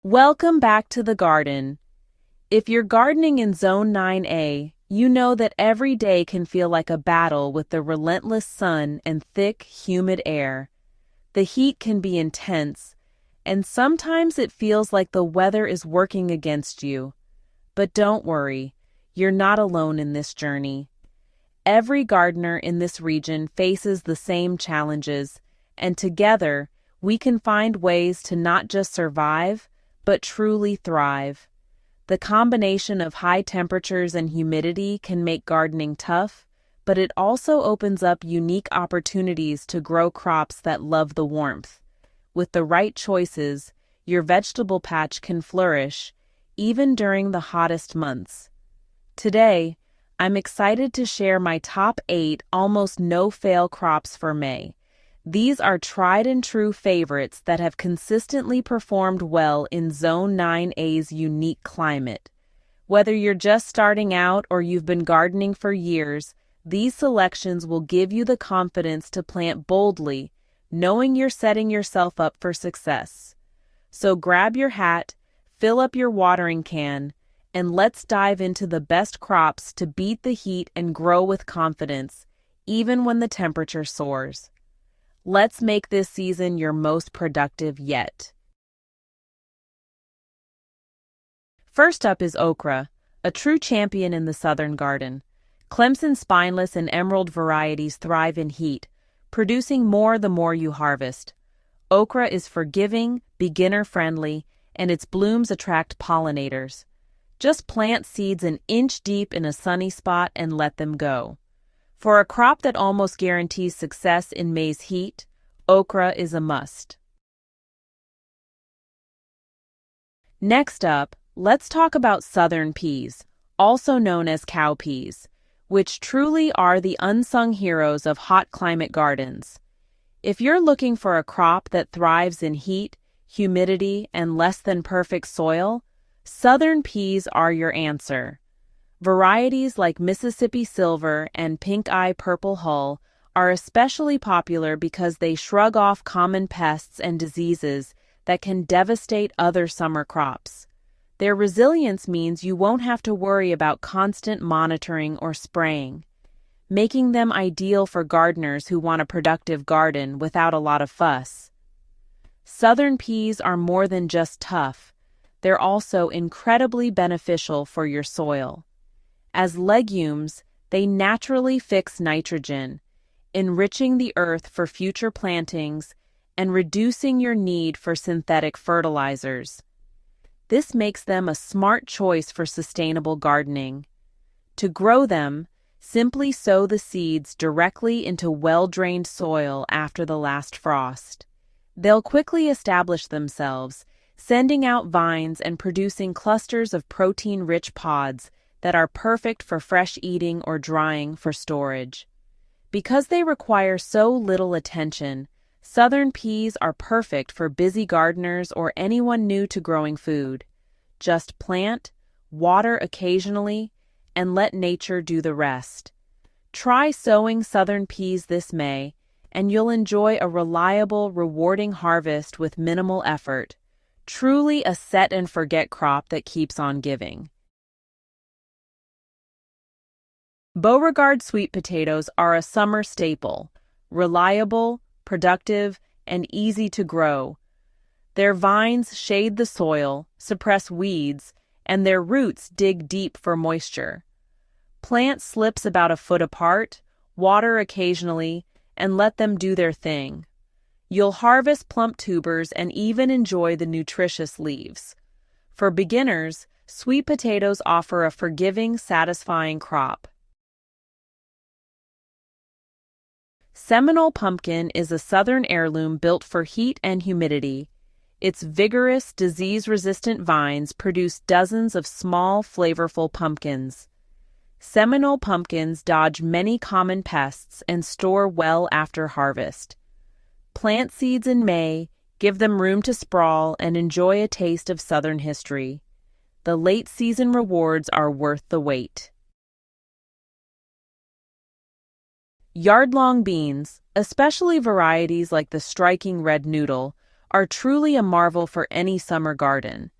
Welcome back to the garden. If you're gardening in Zone 9A, you know that every day can feel like a battle with the relentless sun and thick, humid air. The heat can be intense, and sometimes it feels like the weather is working against you. But don't worry, you're not alone in this journey. Every gardener in this region faces the same challenges, and together, we can find ways to not just survive, but truly thrive. The combination of high temperatures and humidity can make gardening tough, but it also opens up unique opportunities to grow crops that love the warmth. With the right choices, your vegetable patch can flourish, even during the hottest months. Today, I'm excited to share my top 8 almost no-fail crops for May. These are tried-and-true favorites that have consistently performed well in Zone 9A's unique climate. Whether you're just starting out or you've been gardening for years, these selections will give you the confidence to plant boldly, knowing you're setting yourself up for success. So grab your hat, fill up your watering can, and let's dive into the best crops to beat the heat and grow with confidence, even when the temperature soars. Let's make this season your most productive yet. First up is okra, a true champion in the southern garden. Clemson spineless and emerald varieties thrive in heat, producing more the more you harvest. Okra is forgiving, beginner-friendly, and its blooms attract pollinators. Just plant seeds an inch deep in a sunny spot and let them go. For a crop that almost guarantees success in May's heat, okra is a must. Next up, let's talk about southern peas, also known as cowpeas, which truly are the unsung heroes of hot climate gardens. If you're looking for a crop that thrives in heat, humidity, and less than perfect soil, southern peas are your answer. Varieties like Mississippi Silver and Pink Eye Purple Hull are especially popular because they shrug off common pests and diseases that can devastate other summer crops. Their resilience means you won't have to worry about constant monitoring or spraying, making them ideal for gardeners who want a productive garden without a lot of fuss. Southern peas are more than just tough, they're also incredibly beneficial for your soil. As legumes, they naturally fix nitrogen, enriching the earth for future plantings and reducing your need for synthetic fertilizers. This makes them a smart choice for sustainable gardening. To grow them, simply sow the seeds directly into well-drained soil after the last frost. They'll quickly establish themselves, sending out vines and producing clusters of protein-rich pods that are perfect for fresh eating or drying for storage. Because they require so little attention, southern peas are perfect for busy gardeners or anyone new to growing food. Just plant, water occasionally, and let nature do the rest. Try sowing southern peas this May, and you'll enjoy a reliable, rewarding harvest with minimal effort. Truly a set-and-forget crop that keeps on giving. Beauregard sweet potatoes are a summer staple, reliable, productive, and easy to grow. Their vines shade the soil, suppress weeds, and their roots dig deep for moisture. Plant slips about a foot apart, water occasionally, and let them do their thing. You'll harvest plump tubers and even enjoy the nutritious leaves. For beginners, sweet potatoes offer a forgiving, satisfying crop. Seminole pumpkin is a southern heirloom built for heat and humidity. Its vigorous, disease-resistant vines produce dozens of small, flavorful pumpkins. Seminole pumpkins dodge many common pests and store well after harvest. Plant seeds in May, give them room to sprawl, and enjoy a taste of southern history. The late-season rewards are worth the wait. Yard-long beans, especially varieties like the striking red noodle, are truly a marvel for any summer garden.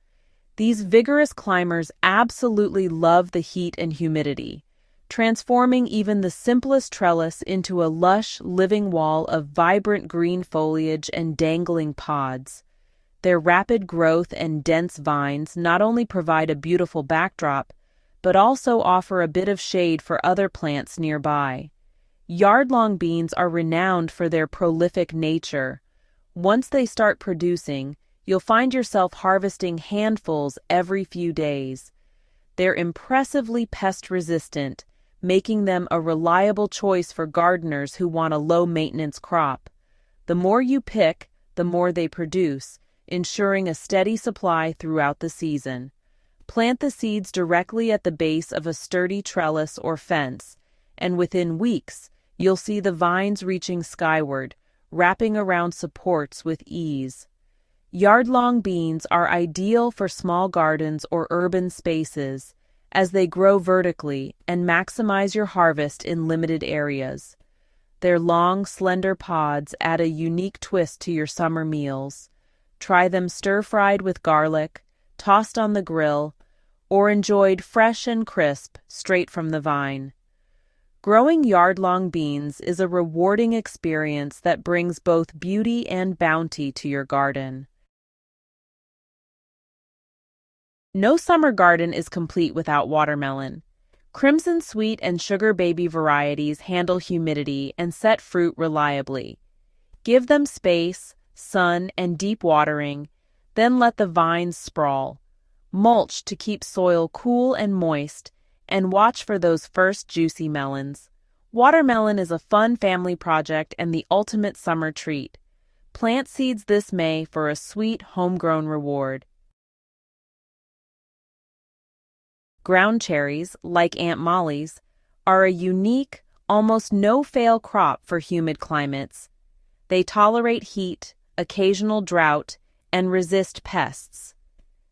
These vigorous climbers absolutely love the heat and humidity, transforming even the simplest trellis into a lush, living wall of vibrant green foliage and dangling pods. Their rapid growth and dense vines not only provide a beautiful backdrop, but also offer a bit of shade for other plants nearby. Yard-long beans are renowned for their prolific nature. Once they start producing, you'll find yourself harvesting handfuls every few days. They're impressively pest-resistant, making them a reliable choice for gardeners who want a low-maintenance crop. The more you pick, the more they produce, ensuring a steady supply throughout the season. Plant the seeds directly at the base of a sturdy trellis or fence, and within weeks, you'll see the vines reaching skyward, wrapping around supports with ease. Yard-long beans are ideal for small gardens or urban spaces, as they grow vertically and maximize your harvest in limited areas. Their long, slender pods add a unique twist to your summer meals. Try them stir-fried with garlic, tossed on the grill, or enjoyed fresh and crisp straight from the vine. Growing yard-long beans is a rewarding experience that brings both beauty and bounty to your garden. No summer garden is complete without watermelon. Crimson Sweet and Sugar Baby varieties handle humidity and set fruit reliably. Give them space, sun, and deep watering, then let the vines sprawl. Mulch to keep soil cool and moist, and watch for those first juicy melons. Watermelon is a fun family project and the ultimate summer treat. Plant seeds this May for a sweet homegrown reward. Ground cherries, like Aunt Molly's, are a unique, almost no-fail crop for humid climates. They tolerate heat, occasional drought, and resist pests.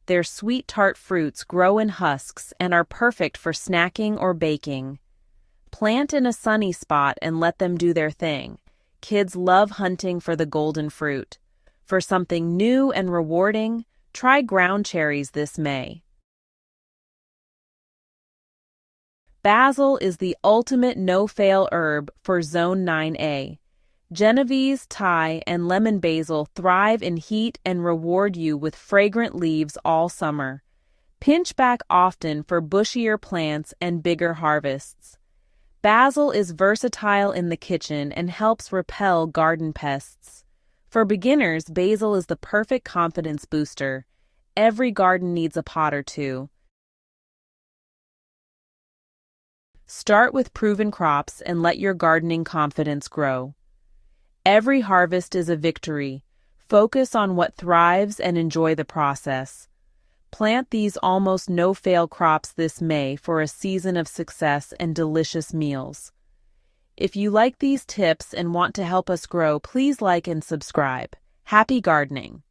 Their sweet tart fruits grow in husks and are perfect for snacking or baking. Plant in a sunny spot and let them do their thing. Kids love hunting for the golden fruit. For something new and rewarding, try ground cherries this May. Basil is the ultimate no-fail herb for Zone 9A. Genovese, Thai, and lemon basil thrive in heat and reward you with fragrant leaves all summer. Pinch back often for bushier plants and bigger harvests. Basil is versatile in the kitchen and helps repel garden pests. For beginners, basil is the perfect confidence booster. Every garden needs a pot or two. Start with proven crops and let your gardening confidence grow. Every harvest is a victory. Focus on what thrives and enjoy the process. Plant these almost no-fail crops this May for a season of success and delicious meals. If you like these tips and want to help us grow, please like and subscribe. Happy gardening!